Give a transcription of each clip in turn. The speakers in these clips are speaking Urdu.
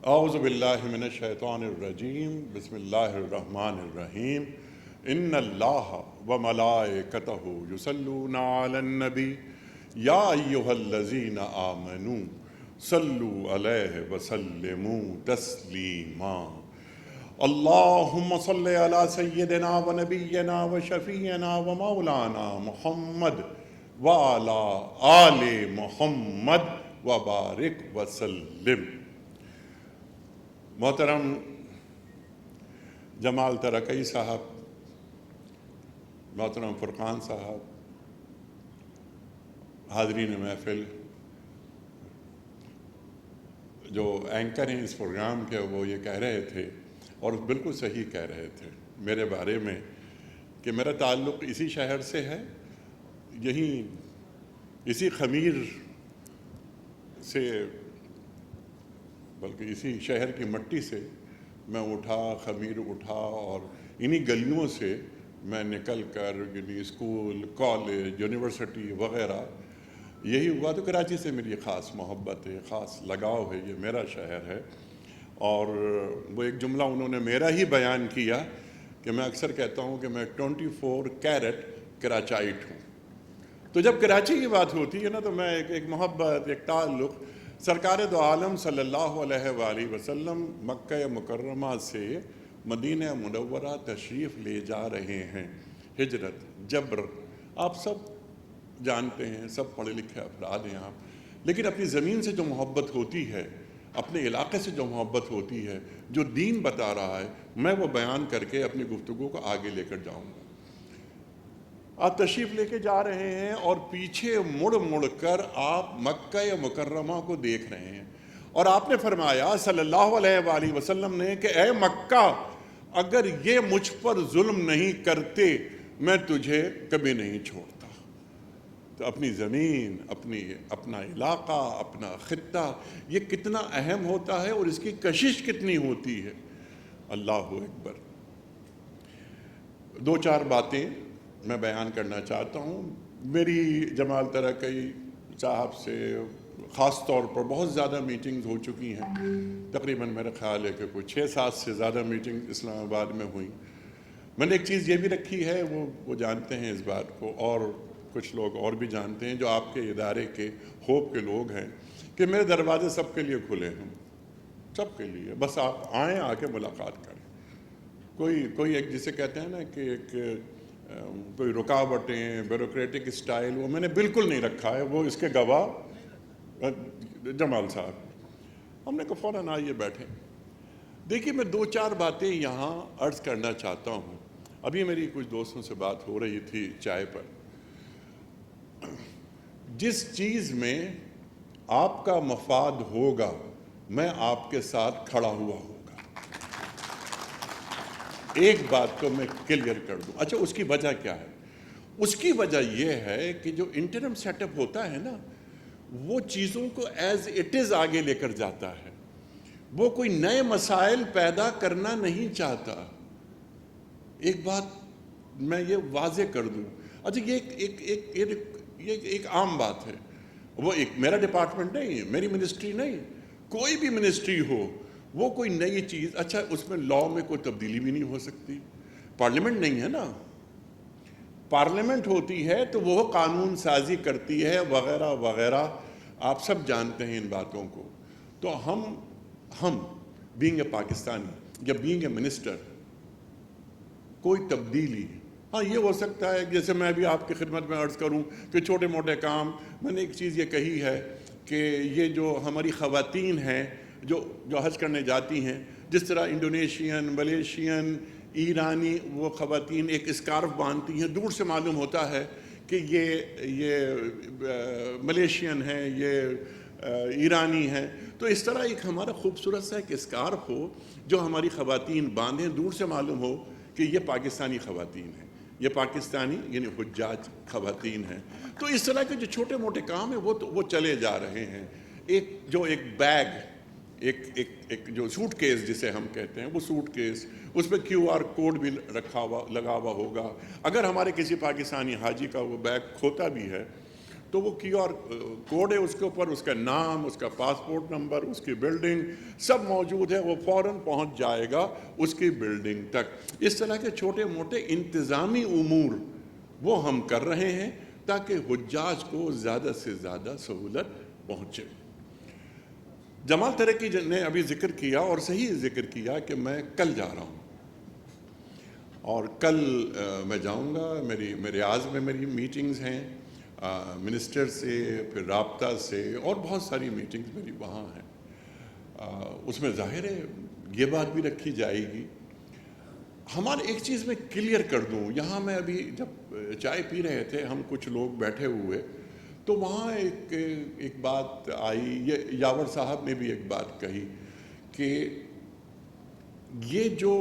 اعوذ باللہ من الشیطان الرجیم بسم اللہ الرحمن الرحیم ان اللہ وملائکتہ یصلون علی النبی یا ایہا الذین آمنوا صلوا علیہ وسلموا تسلیما اللہم صلی علی سیدنا و نبینا و شفیعنا و مولانا محمد وعلی آل محمد وبارک وسلم۔ محترم جمال ترکی صاحب، محترم فرقان صاحب، حاضرین محفل، جو اینکر ہیں اس پروگرام کے، وہ یہ کہہ رہے تھے اور بالکل صحیح کہہ رہے تھے میرے بارے میں کہ میرا تعلق اسی شہر سے ہے، اسی خمیر سے، بلکہ اسی شہر کی مٹی سے میں خمیر اٹھا اور انہی گلیوں سے میں نکل کر اسکول، کالج، یونیورسٹی وغیرہ یہی ہوا۔ تو کراچی سے میری خاص محبت ہے، خاص لگاؤ ہے، یہ میرا شہر ہے۔ اور وہ ایک جملہ انہوں نے میرا ہی بیان کیا کہ میں اکثر کہتا ہوں کہ میں 24 کیرٹ کراچائٹ ہوں۔ تو جب کراچی کی بات ہوتی ہے نا تو میں ایک محبت، ایک تعلق، سرکار دو عالم صلی اللہ علیہ وآلہ وسلم مکہ مکرمہ سے مدینہ منورہ تشریف لے جا رہے ہیں، ہجرت، جبر، آپ سب جانتے ہیں، سب پڑھے لکھے افراد ہیں آپ، لیکن اپنی زمین سے جو محبت ہوتی ہے، اپنے علاقے سے جو محبت ہوتی ہے، جو دین بتا رہا ہے، میں وہ بیان کر کے اپنی گفتگو کو آگے لے کر جاؤں گا۔ آپ تشریف لے کے جا رہے ہیں اور پیچھے مڑ مڑ کر آپ مکہ مکرمہ کو دیکھ رہے ہیں، اور آپ نے فرمایا صلی اللہ علیہ وآلہ وسلم نے کہ اے مکہ، اگر یہ مجھ پر ظلم نہیں کرتے میں تجھے کبھی نہیں چھوڑتا۔ تو اپنی زمین، اپنا علاقہ، اپنا خطہ، یہ کتنا اہم ہوتا ہے اور اس کی کشش کتنی ہوتی ہے۔ اللہ اکبر۔ دو چار باتیں میں بیان کرنا چاہتا ہوں۔ میری جمال ترکی صاحب سے خاص طور پر بہت زیادہ میٹنگز ہو چکی ہیں، تقریباً میرا خیال ہے کہ کوئی 6-7 سے زیادہ میٹنگ اسلام آباد میں ہوئیں۔ میں نے ایک چیز یہ بھی رکھی ہے، وہ جانتے ہیں اس بات کو، اور کچھ لوگ اور بھی جانتے ہیں جو آپ کے ادارے کے ہوپ کے لوگ ہیں، کہ میرے دروازے سب کے لیے کھلے ہیں، سب کے لیے، بس آپ آئیں، آ کے ملاقات کریں۔ کوئی ایک جسے کہتے ہیں نا کہ کوئی رکاوٹیں، بیوروکریٹک اسٹائل، وہ میں نے بالکل نہیں رکھا ہے، وہ اس کے گواہ جمال صاحب۔ ہم نے کہا فوراً آئیے بیٹھیں۔ دیکھیے میں 2-4 باتیں یہاں عرض کرنا چاہتا ہوں۔ ابھی میری کچھ دوستوں سے بات ہو رہی تھی چائے پر۔ جس چیز میں آپ کا مفاد ہوگا میں آپ کے ساتھ کھڑا ہوا ہوں۔ ایک بات کو میں کلیئر کر دوں۔ اچھا، اس کی وجہ کیا ہے؟ اس کی وجہ یہ ہے کہ جو انٹرم سیٹ اپ ہوتا ہے نا، وہ چیزوں کو ایز اٹ از آگے لے کر جاتا ہے، وہ کوئی نئے مسائل پیدا کرنا نہیں چاہتا۔ ایک بات میں یہ واضح کر دوں۔ اچھا، یہ ایک عام بات ہے، وہ ایک میرا ڈپارٹمنٹ نہیں، میری منسٹری نہیں، کوئی بھی منسٹری ہو، وہ کوئی نئی چیز، اچھا اس میں لاء میں کوئی تبدیلی بھی نہیں ہو سکتی، پارلیمنٹ نہیں ہے نا، پارلیمنٹ ہوتی ہے تو وہ قانون سازی کرتی ہے وغیرہ وغیرہ، آپ سب جانتے ہیں ان باتوں کو۔ تو ہم بینگ اے پاکستانی یا بینگ اے منسٹر، کوئی تبدیلی، ہاں یہ ہو سکتا ہے، جیسے میں بھی آپ کی خدمت میں عرض کروں کہ چھوٹے موٹے کام، میں نے ایک چیز یہ کہی ہے کہ یہ جو ہماری خواتین ہیں جو حج کرنے جاتی ہیں، جس طرح انڈونیشین، ملیشین، ایرانی وہ خواتین ایک اسکارف باندھتی ہیں، دور سے معلوم ہوتا ہے کہ یہ ملیشین ہیں، یہ ایرانی ہیں۔ تو اس طرح ایک ہمارا خوبصورت سا ایک اسکارف ہو جو ہماری خواتین باندھیں، دور سے معلوم ہو کہ یہ پاکستانی خواتین ہیں، یہ پاکستانی یعنی حجاج خواتین ہیں۔ تو اس طرح کے جو چھوٹے موٹے کام ہیں وہ چلے جا رہے ہیں۔ ایک بیگ، ایک جو سوٹ کیس جسے ہم کہتے ہیں، وہ سوٹ کیس، اس پہ QR کوڈ بھی لگا ہوا ہوگا۔ اگر ہمارے کسی پاکستانی حاجی کا وہ بیگ کھوتا بھی ہے تو وہ QR کوڈ ہے اس کے اوپر، اس کا نام، اس کا پاسپورٹ نمبر، اس کی بلڈنگ سب موجود ہے، وہ فوراً پہنچ جائے گا اس کی بلڈنگ تک۔ اس طرح کے چھوٹے موٹے انتظامی امور وہ ہم کر رہے ہیں تاکہ حجاج کو زیادہ سے زیادہ سہولت پہنچے۔ جمال ترکی نے ابھی ذکر کیا اور صحیح ذکر کیا کہ میں کل جا رہا ہوں، اور کل میں جاؤں گا، میرے ریاض میں میری میٹنگز ہیں منسٹر سے، پھر رابطہ سے، اور بہت ساری میٹنگز میری وہاں ہیں۔ اس میں ظاہر ہے یہ بات بھی رکھی جائے گی۔ ہمارے ایک چیز میں کلیئر کر دوں، یہاں میں ابھی جب چائے پی رہے تھے ہم کچھ لوگ بیٹھے ہوئے، تو وہاں ایک بات آئی، یہ یاور صاحب نے بھی ایک بات کہی کہ یہ جو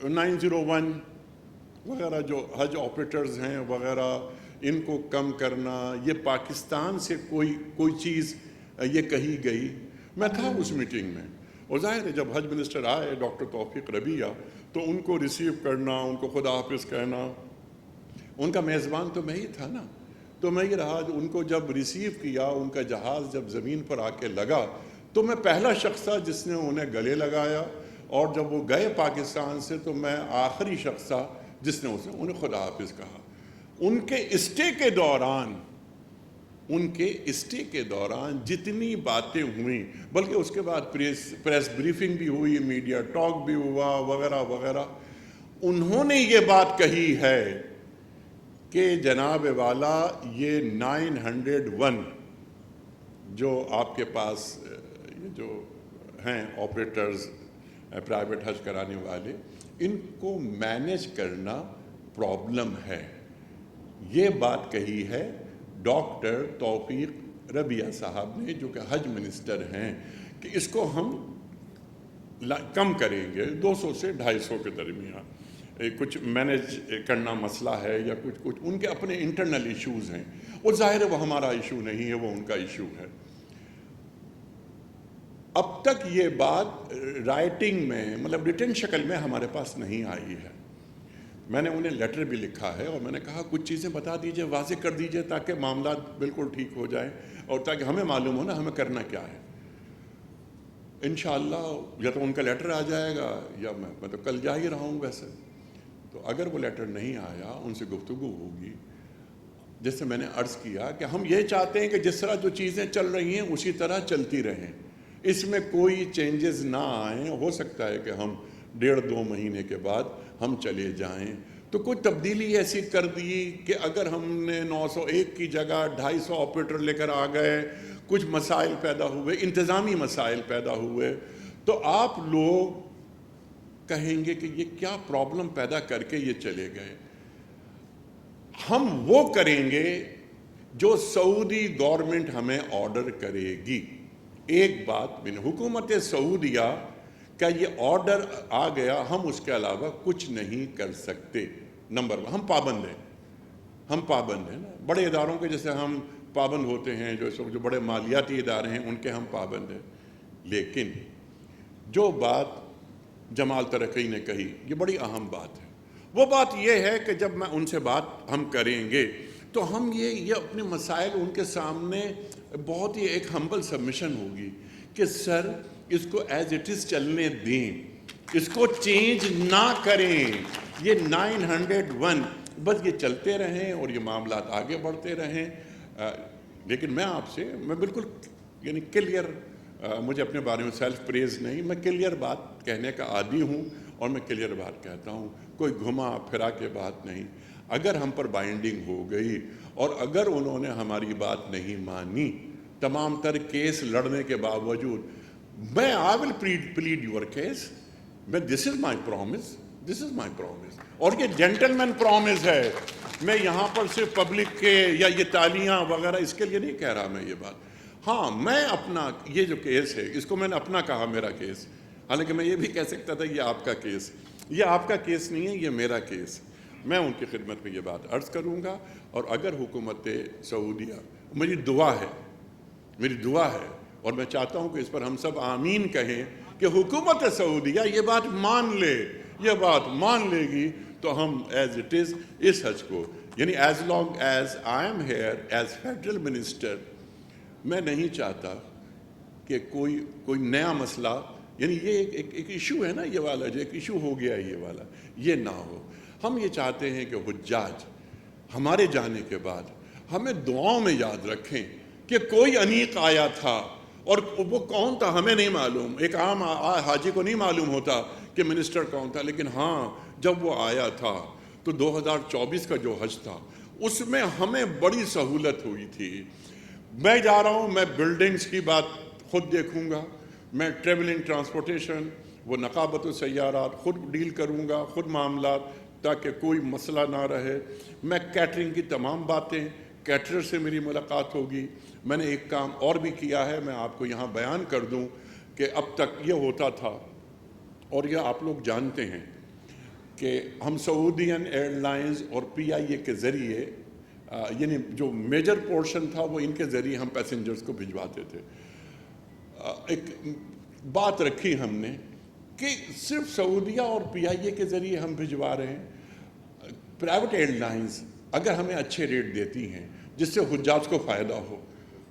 901 وغیرہ جو حج آپریٹرز ہیں وغیرہ، ان کو کم کرنا، یہ پاکستان سے کوئی چیز یہ کہی گئی۔ میں تھا اس میٹنگ میں، اور ظاہر ہے جب حج منسٹر آئے ڈاکٹر توفیق ربیہ، تو ان کو ریسیو کرنا، ان کو خدا حافظ کہنا، ان کا میزبان تو میں ہی تھا نا، تو میں یہ رہا، ان کو جب ریسیو کیا، ان کا جہاز جب زمین پر آ کے لگا، تو میں پہلا شخص تھا جس نے انہیں گلے لگایا، اور جب وہ گئے پاکستان سے تو میں آخری شخص تھا جس نے انہیں خدا حافظ کہا۔ ان کے اسٹے کے دوران جتنی باتیں ہوئیں، بلکہ اس کے بعد پریس بریفنگ بھی ہوئی، میڈیا ٹاک بھی ہوا وغیرہ وغیرہ، انہوں نے یہ بات کہی ہے کہ جناب والا یہ 901 جو آپ کے پاس یہ جو ہیں آپریٹرز پرائیویٹ حج کرانے والے، ان کو مینیج کرنا پرابلم ہے۔ یہ بات کہی ہے ڈاکٹر توفیق ربیہ صاحب نے، جو کہ حج منسٹر ہیں، کہ اس کو ہم کم کریں گے 200 سے 250 کے درمیان۔ کچھ مینیج کرنا مسئلہ ہے یا کچھ ان کے اپنے انٹرنل ایشوز ہیں، اور ظاہر ہے وہ ہمارا ایشو نہیں ہے، وہ ان کا ایشو ہے۔ اب تک یہ بات رائٹنگ میں، مطلب ریٹن شکل میں ہمارے پاس نہیں آئی ہے۔ میں نے انہیں لیٹر بھی لکھا ہے، اور میں نے کہا کچھ چیزیں بتا دیجئے، واضح کر دیجئے، تاکہ معاملات بالکل ٹھیک ہو جائیں، اور تاکہ ہمیں معلوم ہو نا ہمیں کرنا کیا ہے۔ انشاءاللہ یا تو ان کا لیٹر آ جائے گا، یا میں تو کل جا ہی رہا ہوں ویسے، تو اگر وہ لیٹر نہیں آیا، ان سے گفتگو ہوگی۔ جس سے میں نے عرض کیا کہ ہم یہ چاہتے ہیں کہ جس طرح جو چیزیں چل رہی ہیں اسی طرح چلتی رہیں، اس میں کوئی چینجز نہ آئیں۔ ہو سکتا ہے کہ ہم 1.5-2 مہینے کے بعد ہم چلے جائیں، تو کوئی تبدیلی ایسی کر دی کہ اگر ہم نے 901 کی جگہ 250 آپریٹر لے کر آ گئے، کچھ مسائل پیدا ہوئے، انتظامی مسائل پیدا ہوئے، تو آپ لوگ کہیں گے کہ یہ کیا پرابلم پیدا کر کے یہ چلے گئے۔ ہم وہ کریں گے جو سعودی گورنمنٹ ہمیں آرڈر کرے گی۔ ایک بات میں نے، حکومت سعودیہ کا یہ آرڈر آ گیا، ہم اس کے علاوہ کچھ نہیں کر سکتے۔ نمبر 1 ہم پابند ہیں نا، بڑے اداروں کے جیسے ہم پابند ہوتے ہیں، جو بڑے مالیاتی ادارے ہیں ان کے ہم پابند ہیں۔ لیکن جو بات جمال ترکی نے کہی، یہ بڑی اہم بات ہے۔ وہ بات یہ ہے کہ جب میں ان سے بات ہم کریں گے تو ہم یہ اپنے مسائل ان کے سامنے بہت ہی ایک ہمبل سبمیشن ہوگی کہ سر اس کو ایز اٹ از چلنے دیں، اس کو چینج نہ کریں، یہ 901 بس یہ چلتے رہیں اور یہ معاملات آگے بڑھتے رہیں۔ لیکن میں بالکل یعنی کلیئر، مجھے اپنے بارے میں سیلف پریز نہیں، میں کلیئر بات کہنے کا عادی ہوں، اور میں کلیئر بات کہتا ہوں، کوئی گھما پھرا کے بات نہیں۔ اگر ہم پر بائنڈنگ ہو گئی اور اگر انہوں نے ہماری بات نہیں مانی، تمام تر کیس لڑنے کے باوجود، میں I will plead your case، this is my promise، اور یہ جینٹلمین پرومس ہے۔ میں یہاں پر صرف پبلک کے یا یہ تالیاں وغیرہ اس کے لیے نہیں کہہ رہا میں یہ بات۔ ہاں، میں اپنا یہ جو کیس ہے اس کو میں نے اپنا کہا، میرا کیس، حالانکہ میں یہ بھی کہہ سکتا تھا یہ آپ کا کیس، یہ آپ کا کیس نہیں ہے، یہ میرا کیس۔ میں ان کی خدمت میں یہ بات عرض کروں گا، اور اگر حکومت سعودیہ، میری دعا ہے اور میں چاہتا ہوں کہ اس پر ہم سب آمین کہیں کہ حکومت سعودیہ یہ بات مان لے گی، تو ہم ایز اٹ از اس حج کو یعنی as long as I am here as federal minister, میں نہیں چاہتا کہ کوئی نیا مسئلہ، یعنی یہ ایک ایشو ہے نا یہ والا، جو ایک ایشو ہو گیا ہے یہ والا، یہ نہ ہو۔ ہم یہ چاہتے ہیں کہ حجاج ہمارے جانے کے بعد ہمیں دعاؤں میں یاد رکھیں کہ کوئی انیق آیا تھا، اور وہ کون تھا ہمیں نہیں معلوم، ایک عام حاجی کو نہیں معلوم ہوتا کہ منسٹر کون تھا، لیکن ہاں جب وہ آیا تھا تو 2024 کا جو حج تھا اس میں ہمیں بڑی سہولت ہوئی تھی۔ میں جا رہا ہوں، میں بلڈنگز کی بات خود دیکھوں گا، میں ٹریولنگ ٹرانسپورٹیشن، وہ نقابت السیارات خود ڈیل کروں گا، خود معاملات، تاکہ کوئی مسئلہ نہ رہے۔ میں کیٹرنگ کی تمام باتیں، کیٹرر سے میری ملاقات ہوگی۔ میں نے ایک کام اور بھی کیا ہے، میں آپ کو یہاں بیان کر دوں کہ اب تک یہ ہوتا تھا، اور یہ آپ لوگ جانتے ہیں کہ ہم سعودین ایئر لائنز اور پی آئی اے کے ذریعے، یعنی جو میجر پورشن تھا وہ ان کے ذریعے ہم پیسنجرز کو بھجواتے تھے۔ ایک بات رکھی ہم نے کہ صرف سعودیہ اور پی آئی اے کے ذریعے ہم بھجوا رہے ہیں، پرائیویٹ ایئر لائنز اگر ہمیں اچھے ریٹ دیتی ہیں جس سے حجاج کو فائدہ ہو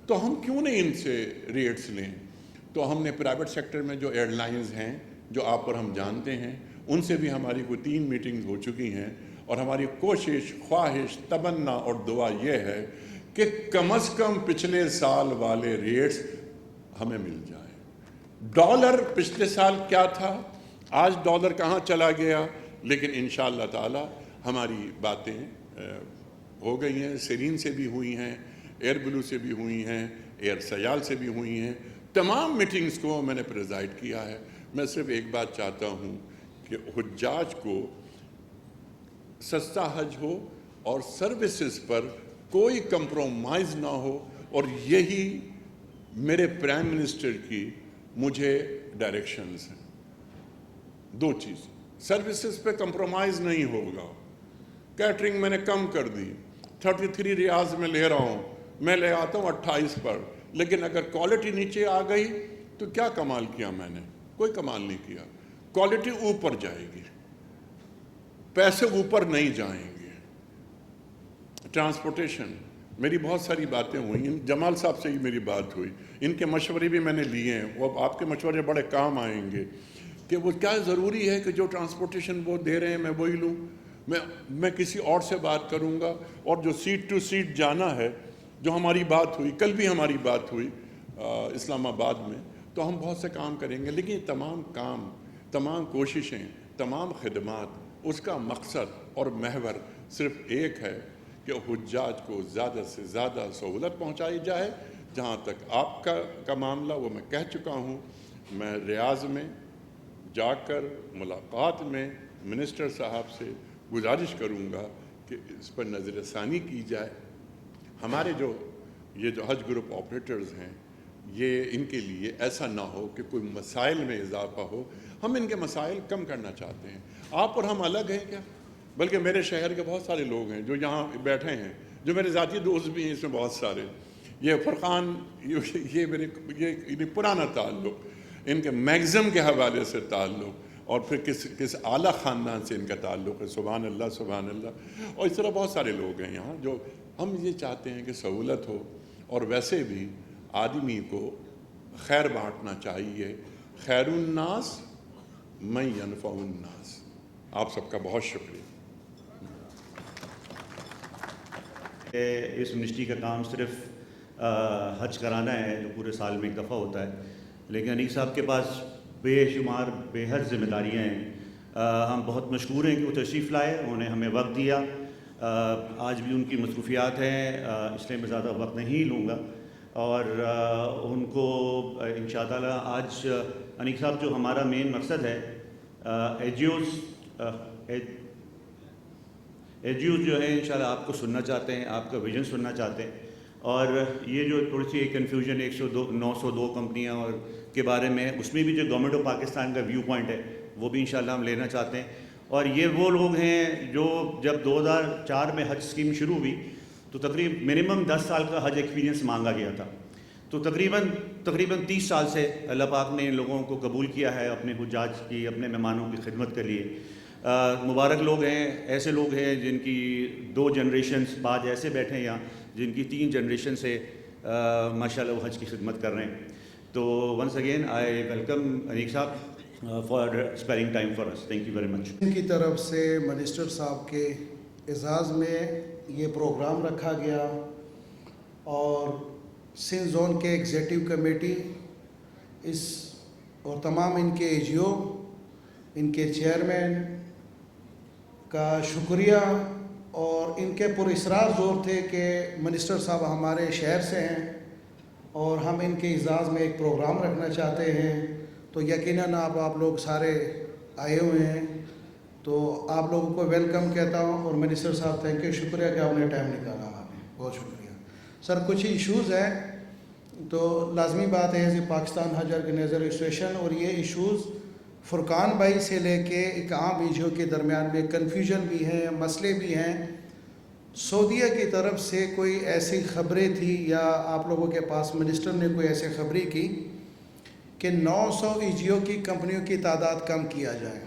تو ہم کیوں نہیں ان سے ریٹس لیں۔ تو ہم نے پرائیویٹ سیکٹر میں جو ایئر لائنز ہیں جو آپ اور ہم جانتے ہیں، ان سے بھی ہماری کوئی 3 میٹنگز ہو چکی ہیں، اور ہماری کوشش، خواہش، تمنا اور دعا یہ ہے کہ کم از کم پچھلے سال والے ریٹس ہمیں مل جائیں۔ ڈالر پچھلے سال کیا تھا، آج ڈالر کہاں چلا گیا، لیکن انشاءاللہ تعالی ہماری باتیں ہو گئی ہیں، سیرین سے بھی ہوئی ہیں، ایئر بلو سے بھی ہوئی ہیں، ایئر سیال سے بھی ہوئی ہیں، تمام میٹنگز کو میں نے پریزائڈ کیا ہے۔ میں صرف ایک بات چاہتا ہوں کہ حجاج کو سستا حج ہو اور سروسز پر کوئی کمپرومائز نہ ہو، اور یہی میرے پرائم منسٹر کی مجھے ڈائریکشنز ہیں۔ 2 چیز، سروسز پہ کمپرومائز نہیں ہوگا۔ کیٹرنگ میں نے کم کر دی، 33 ریاض میں لے رہا ہوں، میں لے آتا ہوں 28 پر، لیکن اگر کوالٹی نیچے آ گئی تو کیا کمال کیا میں نے؟ کوئی کمال نہیں کیا۔ کوالٹی اوپر جائے گی، پیسے اوپر نہیں جائیں گے۔ ٹرانسپورٹیشن، میری بہت ساری باتیں ہوئیں، جمال صاحب سے ہی میری بات ہوئی، ان کے مشورے بھی میں نے لیے ہیں، وہ آپ کے مشورے بڑے کام آئیں گے کہ وہ کیا ضروری ہے کہ جو ٹرانسپورٹیشن وہ دے رہے ہیں میں وہی لوں، میں کسی اور سے بات کروں گا، اور جو سیٹ ٹو سیٹ جانا ہے، جو ہماری بات ہوئی، کل بھی ہماری بات ہوئی اسلام آباد میں، تو ہم بہت سے کام کریں گے، لیکن تمام کام، تمام کوششیں، تمام خدمات، اس کا مقصد اور محور صرف ایک ہے کہ حجاج کو زیادہ سے زیادہ سہولت پہنچائی جائے۔ جہاں تک آپ کا معاملہ، وہ میں کہہ چکا ہوں، میں ریاض میں جا کر ملاقات میں منسٹر صاحب سے گزارش کروں گا کہ اس پر نظر ثانی کی جائے۔ ہمارے یہ جو حج گروپ آپریٹرز ہیں، یہ ان کے لیے ایسا نہ ہو کہ کوئی مسائل میں اضافہ ہو، ہم ان کے مسائل کم کرنا چاہتے ہیں۔ آپ اور ہم الگ ہیں کیا؟ بلکہ میرے شہر کے بہت سارے لوگ ہیں جو یہاں بیٹھے ہیں، جو میرے ذاتی دوست بھی ہیں، اس میں بہت سارے، یہ فرقان، یہ پرانا تعلق، ان کے میگزم کے حوالے سے تعلق، اور پھر کس اعلیٰ خاندان سے ان کا تعلق ہے، سبحان اللہ سبحان اللہ، اور اس طرح بہت سارے لوگ ہیں یہاں، جو ہم یہ چاہتے ہیں کہ سہولت ہو، اور ویسے بھی آدمی کو خیر بانٹنا چاہیے۔ خیر الناس من ینفع الناس۔ آپ سب کا بہت شکریہ۔ اس منسٹری کا کام صرف حج کرانا ہے جو پورے سال میں ایک دفعہ ہوتا ہے، لیکن انیق صاحب کے پاس بے شمار بے حد ذمہ داریاں ہیں۔ ہم بہت مشکور ہیں کہ وہ تشریف لائے، انہوں نے ہمیں وقت دیا۔ آج بھی ان کی مصروفیات ہیں، اس لیے میں زیادہ وقت نہیں لوں گا، اور ان کو انشاءاللہ آج انیق صاحب جو ہمارا مین مقصد ہے، ایجیوز جو ہے انشاءاللہ آپ کو سننا چاہتے ہیں، آپ کا ویژن سننا چاہتے ہیں، اور یہ جو تھوڑی سی کنفیوژن 902 کمپنیاں اور کے بارے میں، اس میں بھی جو گورنمنٹ آف پاکستان کا ویو پوائنٹ ہے وہ بھی انشاءاللہ ہم لینا چاہتے ہیں۔ اور یہ وہ لوگ ہیں جو جب 2004 میں حج اسکیم شروع ہوئی تو تقریباً منیمم 10 سال کا حج ایکسپیرینس مانگا گیا تھا، تو تقریباً 30 سال سے اللہ پاک نے ان لوگوں کو قبول کیا ہے اپنے حجاج کی، اپنے مہمانوں کی خدمت کے لیے۔ مبارک لوگ ہیں، ایسے لوگ ہیں جن کی 2 جنریشنز بعد ایسے بیٹھے ہیں یہاں جن کی 3 جنریشن سے ماشاءاللہ وہ حج کی خدمت کر رہے ہیں. تو once again I welcome Anik صاحب for sparing time for us. Thank you very much. ان کی طرف سے منسٹر صاحب کے اعزاز میں یہ پروگرام رکھا گیا اور سندھ زون کے ایگزیکٹو کمیٹی اور تمام ان کے ایج او، ان کے چیئرمین کا شکریہ، اور ان کے پراسرار زور تھے کہ منسٹر صاحب ہمارے شہر سے ہیں اور ہم ان کے اعزاز میں ایک پروگرام رکھنا چاہتے ہیں. تو یقیناً آپ لوگ سارے آئے ہوئے ہیں، تو آپ لوگوں کو ویلکم کہتا ہوں. اور منسٹر صاحب تھینک یو، شکریہ کہ آپ نے ٹائم نکالا ہمیں، بہت شکریہ. سر کچھ ایشوز ہیں، تو لازمی بات ہے پاکستان حج آرگنائزر ایسوسیشن، اور یہ ایشوز فرقان بھائی سے لے کے ایک عام ایجو کے درمیان میں کنفیوژن بھی ہیں، مسئلے بھی ہیں. سعودیہ کی طرف سے کوئی ایسی خبریں تھی یا آپ لوگوں کے پاس منسٹر نے کوئی ایسی خبریں کی کہ 900 ایجیو کی کمپنیوں کی تعداد کم کیا جائے.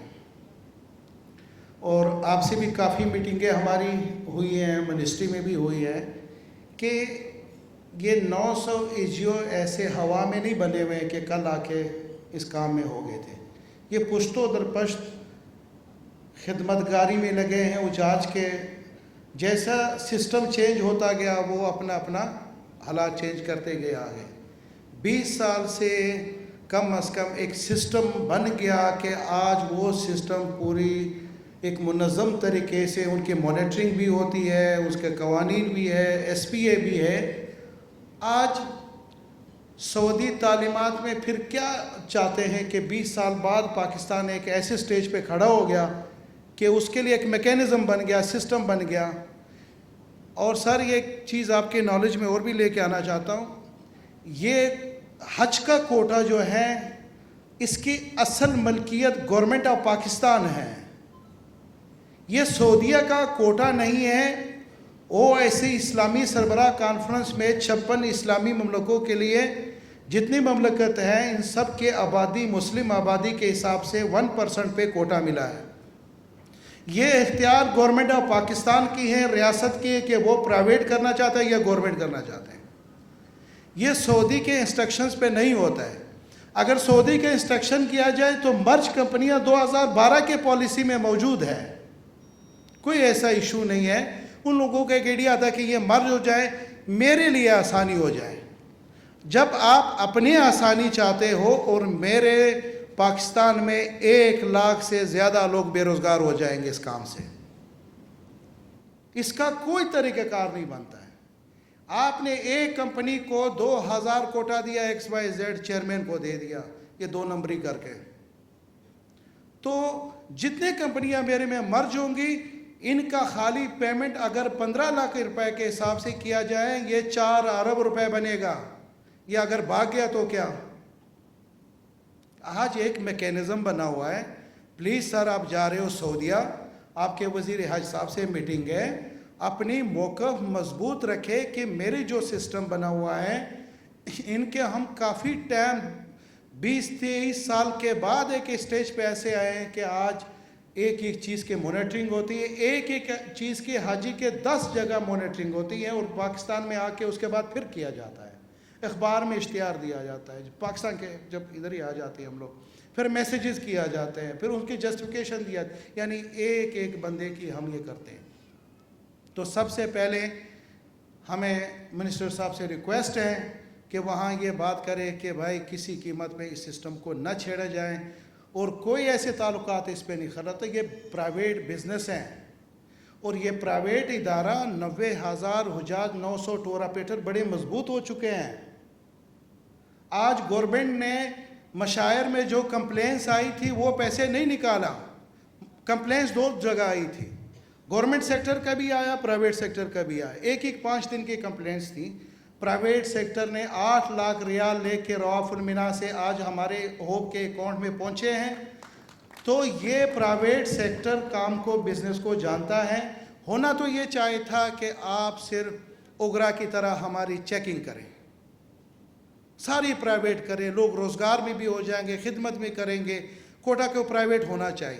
اور آپ سے بھی کافی میٹنگیں ہماری ہوئی ہیں، منسٹری میں بھی ہوئی ہے، کہ یہ 900 ایجیو ایسے ہوا میں نہیں بنے ہوئے کہ کل آ کے اس کام میں ہو گئے تھے. یہ پشت و در پشت خدمتگاری میں لگے ہیں اجاج کے. جیسا سسٹم چینج ہوتا گیا وہ اپنا حالات چینج کرتے گئے آگے. 20 سال سے کم از کم ایک سسٹم بن گیا کہ آج وہ سسٹم پوری ایک منظم طریقے سے ان کی مانیٹرنگ بھی ہوتی ہے، اس کے قوانین بھی ہے، ایس پی اے بھی ہے. آج سعودی تعلیمات میں پھر کیا چاہتے ہیں کہ 20 سال بعد پاکستان ایک ایسے سٹیج پہ کھڑا ہو گیا کہ اس کے لیے ایک میکینزم بن گیا، سسٹم بن گیا. اور سر یہ ایک چیز آپ کے نالج میں اور بھی لے کے آنا چاہتا ہوں، یہ حج کا کوٹا جو ہے اس کی اصل ملکیت گورنمنٹ آف پاکستان ہے. یہ سعودیہ کا کوٹا نہیں ہے. OIC اسلامی سربراہ کانفرنس میں 56 اسلامی مملکوں کے لیے جتنی مملکت ہیں ان سب کے آبادی، مسلم آبادی کے حساب سے 1% پہ کوٹا ملا ہے. یہ اختیار گورنمنٹ آف پاکستان کی ہے، ریاست کی ہے کہ وہ پرائیویٹ کرنا چاہتا ہے یا گورنمنٹ کرنا چاہتے ہیں. یہ سعودی کے انسٹرکشنز پہ نہیں ہوتا ہے. اگر سعودی کے انسٹرکشن کیا جائے تو مرج کمپنیاں 2012 کے پالیسی میں موجود ہے، کوئی ایسا ایشو نہیں ہے. ان لوگوں کا ایک آئیڈیا تھا کہ یہ مرج ہو جائے، میرے لیے آسانی ہو جائے. جب آپ اپنی آسانی چاہتے ہو اور میرے پاکستان میں 1 لاکھ سے زیادہ لوگ بے روزگار ہو جائیں گے اس کام سے، اس کا کوئی طریقہ کار نہیں بنتا ہے. آپ نے ایک کمپنی کو 2000 کوٹا دیا، XYZ چیئرمین کو دے دیا، یہ 2 نمبری کر کے. تو جتنے کمپنیاں میرے میں مرج ہوں گی ان کا خالی پیمنٹ اگر 15 لاکھ روپے کے حساب سے کیا جائے یہ 4 ارب روپے بنے گا. یہ اگر بھاگ گیا تو کیا؟ آج ایک میکینزم بنا ہوا ہے. پلیز سر آپ جا رہے ہو سعودیہ، آپ کے وزیر حج صاحب سے میٹنگ ہے، اپنی موقف مضبوط رکھے کہ میرے جو سسٹم بنا ہوا ہے ان کے ہم کافی ٹائم 20-23 سال کے بعد ایک اسٹیج پہ ایسے آئے ہیں کہ آج ایک چیز کی مانیٹرنگ ہوتی ہے، ایک چیز کی حاجی کے 10 جگہ مانیٹرنگ ہوتی ہے، اور پاکستان میں آ کے اس کے بعد پھر کیا جاتا ہے. اخبار میں اشتہار دیا جاتا ہے، پاکستان کے جب ادھر ہی آ جاتے ہیں ہم لوگ، پھر میسیجز کیا جاتے ہیں، پھر ان کی جسٹیفیکیشن دیا، یعنی ایک بندے کی ہم یہ کرتے ہیں. تو سب سے پہلے ہمیں منسٹر صاحب سے ریکویسٹ ہے کہ وہاں یہ بات کرے کہ بھائی کسی قیمت میں اس سسٹم کو نہ چھیڑا جائے اور کوئی ایسے تعلقات اس پہ نہیں خراب. یہ پرائیویٹ بزنس ہیں اور یہ پرائیویٹ ادارہ 90,000 حجاج، 900 ٹور آپریٹر بڑے مضبوط ہو چکے ہیں. آج گورنمنٹ نے مشاعر میں جو کمپلینس آئی تھی وہ پیسے نہیں نکالا. کمپلینس 2 جگہ آئی تھی، گورنمنٹ سیکٹر کا بھی آیا، پرائیویٹ سیکٹر کا بھی آیا. 5 دن کی کمپلینس تھی. پرائیویٹ سیکٹر نے 8 لاکھ ریال لے کے رواف المنا سے آج ہمارے ہوپ کے اکاؤنٹ میں پہنچے ہیں. تو یہ پرائیویٹ سیکٹر کام کو، بزنس کو جانتا ہے. ہونا تو یہ چاہے تھا کہ آپ صرف اگرا کی طرح ہماری چیکنگ کریں، ساری پرائیویٹ کریں، لوگ روزگار میں بھی ہو جائیں گے، خدمت بھی کریں گے. کوٹا کو پرائیویٹ ہونا چاہیے.